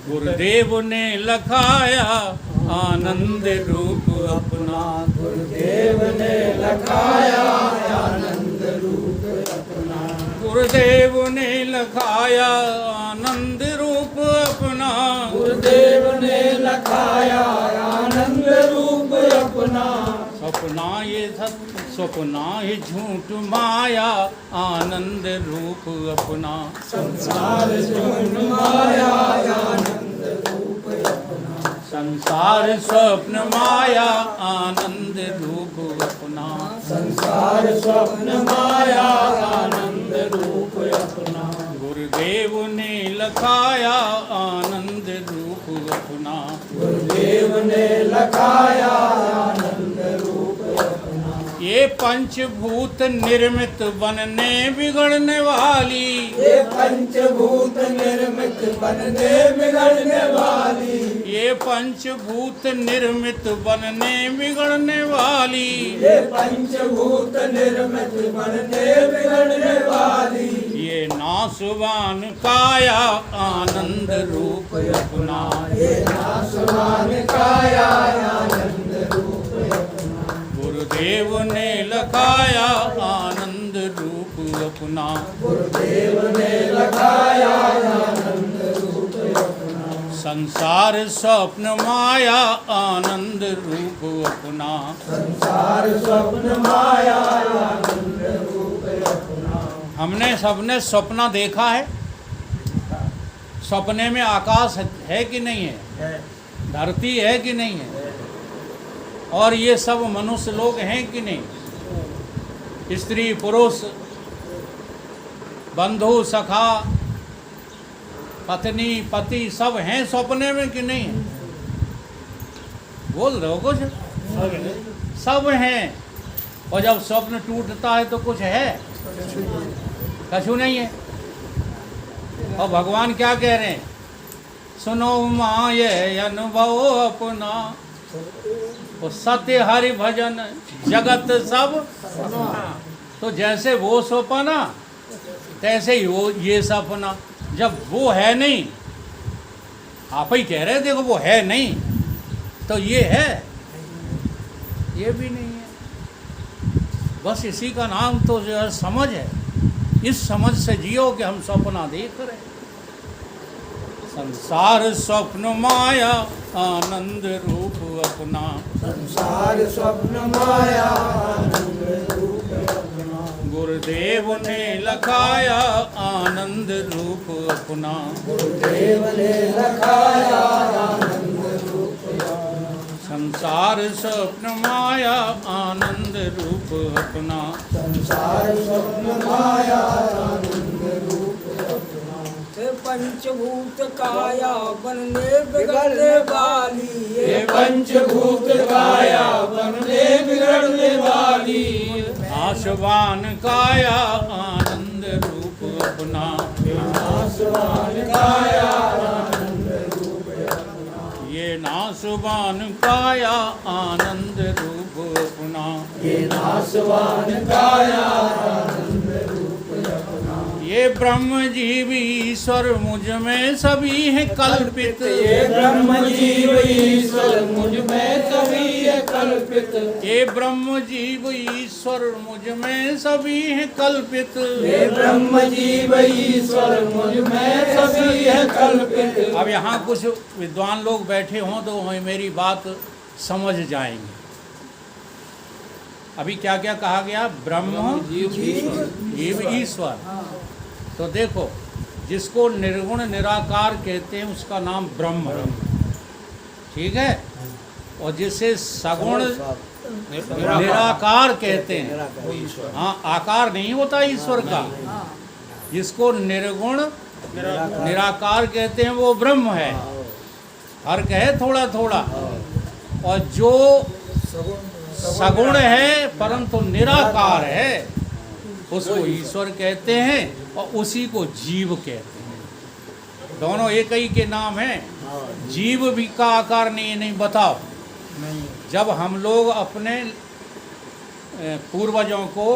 गुरुदेव ने लखाया आनंद रूप अपना। गुरुदेव ने लखाया आनंद रूप अपना। गुरुदेव ने लखाया आनंद रूप अपना। गुरुदेव ने लखाया आनंद रूप अपना। सपना ये सपना ही झूठ माया आनंद रूप अपना। संसार झूठ माया आनंद रूप अपना। संसार स्वप्न माया आनंद रूप अपना। संसार स्वप्न माया आनंद रूप अपना। गुरुदेव ने लखाया आनंद रूप अपना। गुरुदेव ने लखाया आनंद रूप अपना। ये पंचभूत निर्मित बनने बिगड़ने वाली। ये पंचभूत निर्मित बनने बिगड़ने वाली। ये पंचभूत निर्मित बनने बिगड़ने वाली। ये पंचभूत निर्मित बनने बिगड़ने वाली। ये नासवान काया आनंद रूप अपना। ये नासवान काया आनंद रूप अपना। गुरुदेव ने लखाया आनंद रूप अपना। गुरुदेव ने लखाया आनंद रूप अपना। संसार स्वप्न माया आनंद रूप अपना। संसार स्वप्न माया आनंद रूप अपना। हमने सबने सपना देखा है। सपने में आकाश है कि नहीं है, धरती है कि नहीं है, और ये सब मनुष्य लोग हैं कि नहीं, स्त्री पुरुष बंधु सखा पत्नी पति सब हैं सपने में कि नहीं है? बोल रहे हो कुछ? सब हैं। और जब स्वप्न टूटता है तो कुछ है? कछु नहीं है। और भगवान क्या कह रहे हैं? सुनो माँ ये अनुभव अपना, वो सत्य हरि भजन जगत सब। तो जैसे वो सपना तैसे ही वो ये सपना। जब वो है नहीं, आप ही कह रहे थे देखो वो है नहीं, तो ये है, ये भी नहीं है। बस इसी का नाम तो जो है समझ है। इस समझ से जियो कि हम सपना देख रहे हैं। संसार स्वप्न माया आनंद रूप अपना। संसार स्वप्न माया आनंद रूप अपना। गुरुदेव ने लखाया आनंद रूप अपना। गुरुदेव ने लखाया आनंद रूप अपना। संसार स्वप्न माया आनंद रूप अपना। संसार स्वप्न माया आनंद रूप अपना। पंचभूत काया बनने बिगड़ने वाली। ये पंचभूत काया बनने बिगड़ने वाली। नाशवान काया आनंद रूप अपना। नासवान काया आनंद रूप अपना। ये नाशवान काया आनंद रूप अपना। ये नासवान काया आनंद रूप अपना। ये ब्रह्म जीव ईश्वर मुझ में सभी है कल्पित। ये ब्रह्म जीव ईश्वर मुझ में सभी है कल्पित। ये ब्रह्म जीव ईश्वर मुझ में सभी है कल्पित। ये ब्रह्म जीव ईश्वर मुझ में सभी है कल्पित। अब यहाँ कुछ विद्वान लोग बैठे हों तो वह मेरी बात समझ जाएंगे। अभी क्या क्या कहा गया? ब्रह्म जीव ईश्वर। तो देखो, जिसको निर्गुण निराकार कहते हैं उसका नाम ब्रह्म, ठीक है। और जिसे सगुण निराकार कहते हैं, हाँ, आकार नहीं होता ईश्वर का, जिसको निर्गुण निराकार कहते हैं वो ब्रह्म है। फर्क है थोड़ा थोड़ा। और जो सगुण है परंतु निराकार है उसको ईश्वर कहते हैं, और उसी को जीव कहते हैं। दोनों एक ही के नाम हैं। जीव भी का आकार नहीं बताओ। जब हम लोग अपने पूर्वजों को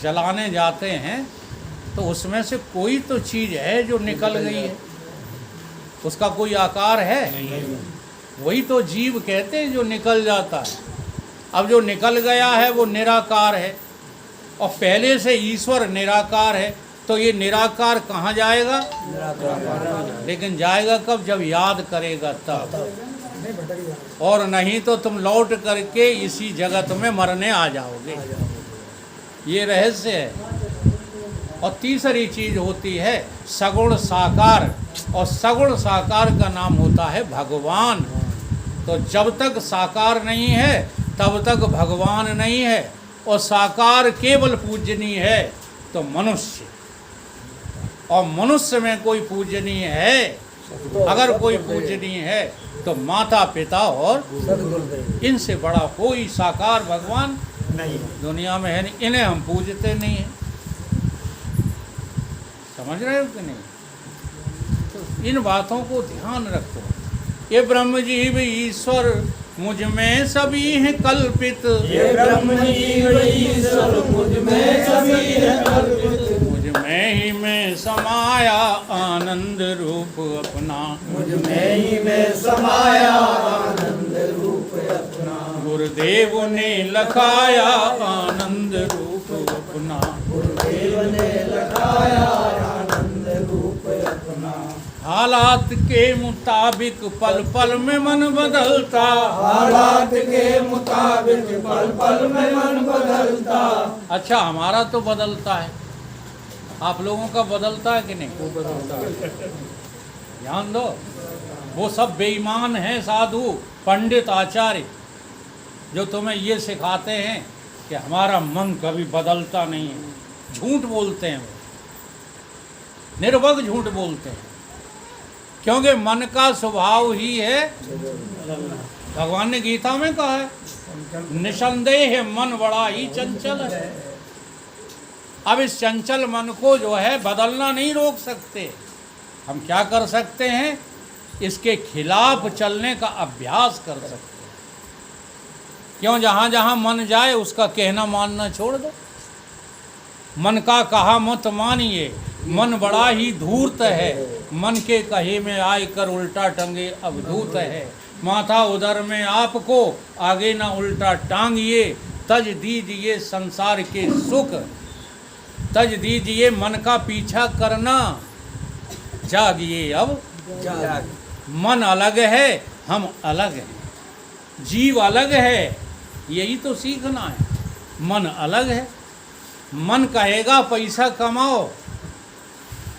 जलाने जाते हैं तो उसमें से कोई तो चीज़ है जो निकल गई है। उसका कोई आकार है? वही तो जीव कहते हैं जो निकल जाता है। अब जो निकल गया है वो निराकार है, और पहले से ईश्वर निराकार है, तो ये निराकार कहाँ जाएगा? लेकिन जाएगा कब? जब याद करेगा तब, और नहीं तो तुम लौट करके इसी जगत में मरने आ जाओगे। ये रहस्य है। और तीसरी चीज होती है सगुण साकार, और सगुण साकार का नाम होता है भगवान। तो जब तक साकार नहीं है तब तक भगवान नहीं है, और साकार केवल पूजनीय है तो मनुष्य, और मनुष्य में कोई पूजनीय है, अगर कोई पूजनीय है तो माता पिता और इनसे बड़ा कोई साकार भगवान नहीं दुनिया में है नहीं। इन्हें हम पूजते नहीं हैं, समझ रहे हो कि नहीं? तो इन बातों को ध्यान रखो। ये ब्रह्म जीव ईश्वर मुझ में सभी हैं कल्पित, ये ब्रह्म जीव ईश्वर मुझ में सभी है कल्पित, मुझ में ही में समाया आनंद रूप अपना, मुझ में ही में समाया आनंद रूप अपना, गुरुदेव ने लखाया आनंद रूप अपना, गुरुदेव ने लगाया आनंद रूप अपना। हालात के मुताबिक पल पल में मन बदलता, हालात के मुताबिक पल पल में मन बदलता। अच्छा हमारा तो बदलता है, आप लोगों का बदलता है कि नहीं? वो बदलता है। ध्यान दो, वो सब बेईमान हैं साधु पंडित आचार्य जो तुम्हें ये सिखाते हैं कि हमारा मन कभी बदलता नहीं है। झूठ बोलते हैं, वो निर्वग झूठ बोलते हैं, क्योंकि मन का स्वभाव ही है। भगवान ने गीता में कहा है निसंदेह मन बड़ा ही चंचल है। अब इस चंचल मन को जो है बदलना नहीं रोक सकते। हम क्या कर सकते हैं? इसके खिलाफ चलने का अभ्यास कर सकते हैं। क्यों? जहाँ जहाँ मन जाए उसका कहना मानना छोड़ दो। मन का कहा मत मानिए, मन बड़ा ही धूर्त है, मन के कहे में आए कर उल्टा टंगे अवधूत है। माथा उधर में आपको आगे ना उल्टा टांगिए, तज दीजिए संसार के सुख, तज दीजिए मन का पीछा करना, जागिए अब मन अलग है, हम अलग हैं, जीव अलग है, यही तो सीखना है। मन अलग है, मन कहेगा पैसा कमाओ,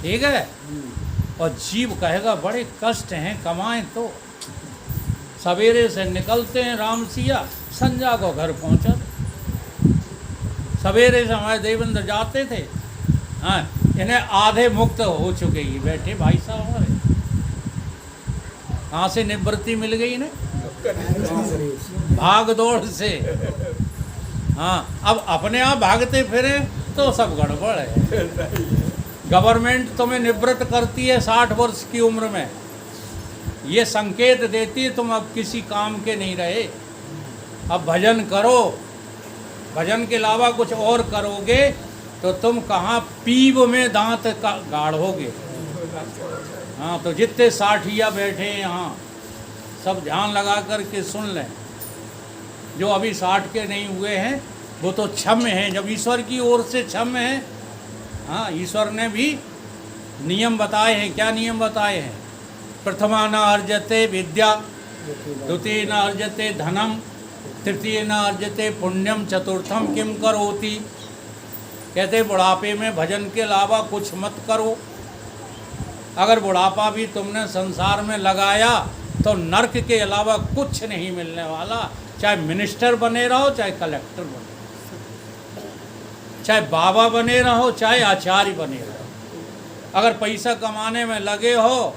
ठीक है, और जीव कहेगा बड़े कष्ट हैं कमाएं तो। सवेरे से निकलते हैं राम सिया, संध्या को घर पहुंचा। सवेरे से हमारे देवेंद्र जाते थे, हाँ इन्हें आधे मुक्त हो चुके ही बैठे भाई साहब हमारे। कहाँ से निवृत्ति मिल गई इन्हें? भाग दौड़ से। हाँ अब अपने आप भागते फिरे तो सब गड़बड़ है। गवर्नमेंट तुम्हें निवृत्त करती है 60 वर्ष की उम्र में, ये संकेत देती है तुम अब किसी काम के नहीं रहे, अब भजन करो, भजन के अलावा कुछ और करोगे तो तुम कहाँ पीब में दांत गाढ़ोगे। हाँ तो जितने साठिया बैठे हैं यहाँ सब ध्यान लगा कर के सुन लें। जो अभी 60 के नहीं हुए हैं वो तो क्षम्य हैं, जब ईश्वर की ओर से क्षम्य हैं। हाँ ईश्वर ने भी नियम बताए हैं। क्या नियम बताए हैं? प्रथमा न अर्जते विद्या, द्वितीय न अर्जते धनम, तृतीय न अर्जते पुण्यम, चतुर्थम किम करोति। कहते बुढ़ापे में भजन के अलावा कुछ मत करो। अगर बुढ़ापा भी तुमने संसार में लगाया तो नरक के अलावा कुछ नहीं मिलने वाला। चाहे मिनिस्टर बने रहो, चाहे कलेक्टर बने, चाहे बाबा बने रहो, चाहे आचार्य बने रहो। अगर पैसा कमाने में लगे हो,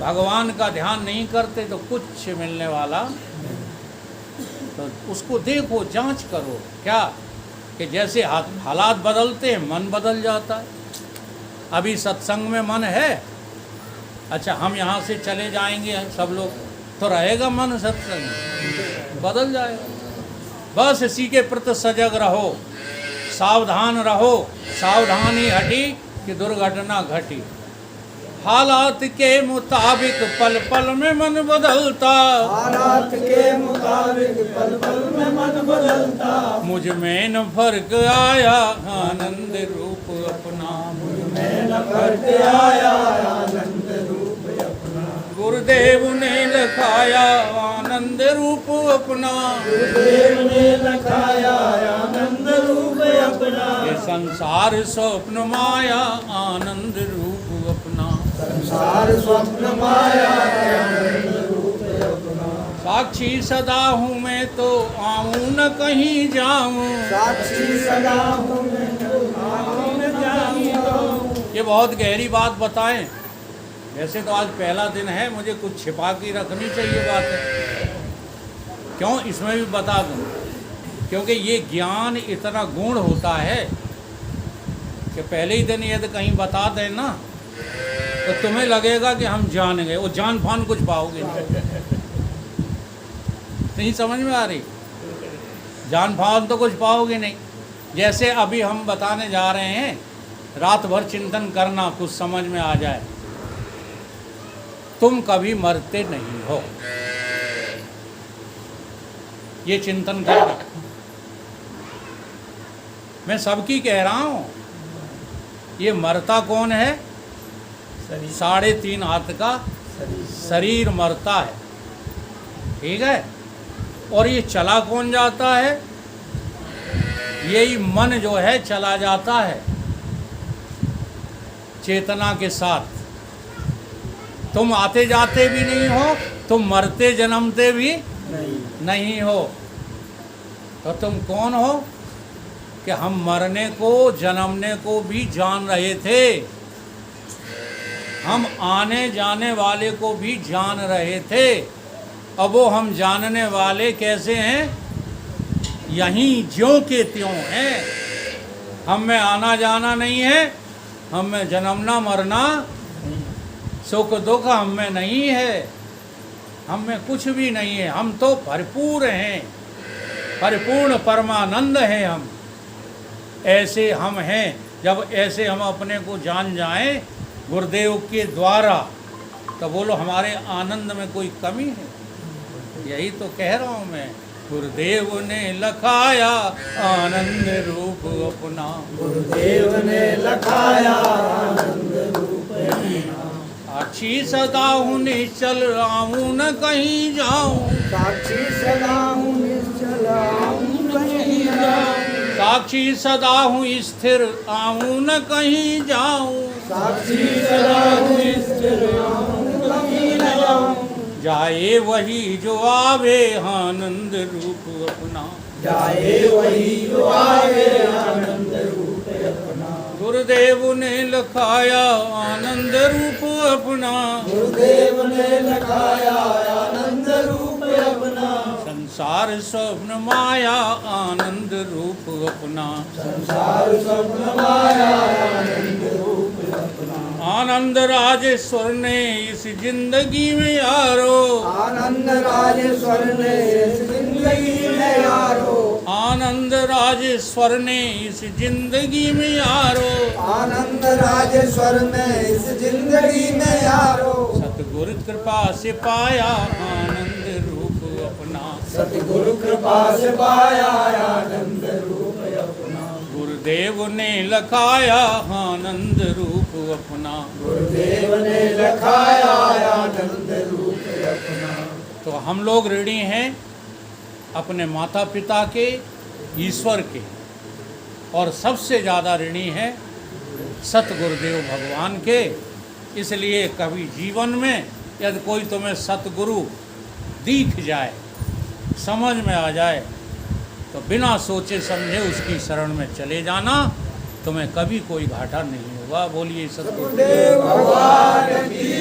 भगवान का ध्यान नहीं करते तो कुछ मिलने वाला। तो उसको देखो, जांच करो क्या कि जैसे हालात बदलते हैं मन बदल जाता है। अभी सत्संग में मन है, अच्छा हम यहाँ से चले जाएंगे सब लोग तो रहेगा मन सत्संग, बदल जाएगा। बस इसी के प्रति सजग रहो, सावधान रहो। सावधानी हटी कि दुर्घटना घटी। हालात के मुताबिक पल पल में मन बदलता, हालात के मुताबिक पल पल में मन बदलता, मुझ में न फर्क आया आनंद रूप अपना, मुझ में न फर्क आया आनंद रूप अपना, गुरुदेव ने लखाया आनंद रूप अपना, गुरुदेव ने लखाया आनंद रूप अपना, ये संसार स्वप्न माया आनंद रूप अपना, संसार स्वप्न माया आनंद रूप अपना, साक्षी सदा हूँ मैं तो आऊँ न कहीं जाऊँ, साक्षी सदा हूँ मैं तो आऊँ न जाऊँ। ये बहुत गहरी बात बताएं। वैसे तो आज पहला दिन है, मुझे कुछ छिपा के रखनी चाहिए बात है, क्यों इसमें भी बता दूं, क्योंकि ये ज्ञान इतना गूढ़ होता है कि पहले ही दिन यदि कहीं बता दें ना तो तुम्हें लगेगा कि हम जान गए, वो जान फान कुछ पाओगे नहीं समझ में आ रही, जान फान तो कुछ पाओगे नहीं। जैसे अभी हम बताने जा रहे हैं, रात भर चिंतन करना कुछ समझ में आ जाए। तुम कभी मरते नहीं हो, ये चिंतन करना। मैं सबकी कह रहा हूं, ये मरता कौन है? 3.5 हाथ का शरीर मरता है, ठीक है। और ये चला कौन जाता है? यही मन जो है चला जाता है चेतना के साथ। तुम आते जाते भी नहीं हो, तुम मरते जन्मते भी नहीं हो। तो तुम कौन हो कि हम मरने को जन्मने को भी जान रहे थे, हम आने जाने वाले को भी जान रहे थे। अब वो हम जानने वाले कैसे हैं? यहीं ज्यों के त्यों हैं। हम में आना जाना नहीं है, हम में जन्मना मरना सुख दुख हम में नहीं है, हम में कुछ भी नहीं है। हम तो भरपूर हैं, परिपूर्ण परमानंद हैं हम। ऐसे हम हैं। जब ऐसे हम अपने को जान जाएं गुरुदेव के द्वारा, तो बोलो हमारे आनंद में कोई कमी है? यही तो कह रहा हूँ मैं। गुरुदेव ने लखाया आनंद रूप अपना, गुरुदेव ने लखाया आनंद रूप अपना, साक्षी सदा हूँ निश्चल आऊँ न कहीं जाऊँ, साक्षी सदा हूँ निश्चल आऊँ कहीं जाऊँ, साक्षी सदा हूँ स्थिर आऊँ न कहीं जाऊँ, साक्षी सदा हूँ स्थिर आऊँ कहीं न जाऊँ, जाए वही जो आवे आनंद रूप अपना, जाए वही जो आवे आनंद रूप अपना, गुरुदेव ने लखाया आनंद रूप अपना, गुरुदेव ने लखाया आनंद रूप अपना, संसार स्वप्न माया आनंद रूप अपना, संसार स्वप्न माया आनंद रूप अपना, आनंद राजेश्वर ने इस जिंदगी में यारो, आनंद राजेश्वर ने इस जिंदगी में यारो, आनंद राजेश्वर ने इस जिंदगी में यारो, आनंद राजेश्वर ने इस जिंदगी में यारो, सतगुरु कृपा से पाया आनंद रूप अपना, सतगुरु कृपा से पाया आनंद रूप अपना, गुरुदेव ने लखाया आनंद रूप अपना। गुरुदेव ने लखाया आनंद रूप अपना। तो हम लोग ऋणी हैं अपने माता पिता के, ईश्वर के, और सबसे ज़्यादा ऋणी हैं सतगुरुदेव भगवान के। इसलिए कभी जीवन में यदि कोई तुम्हें सतगुरु दिख जाए, समझ में आ जाए, तो बिना सोचे समझे उसकी शरण में चले जाना, तुम्हें कभी कोई घाटा नहीं होगा। बोलिए सतगुरुदेव भगवान की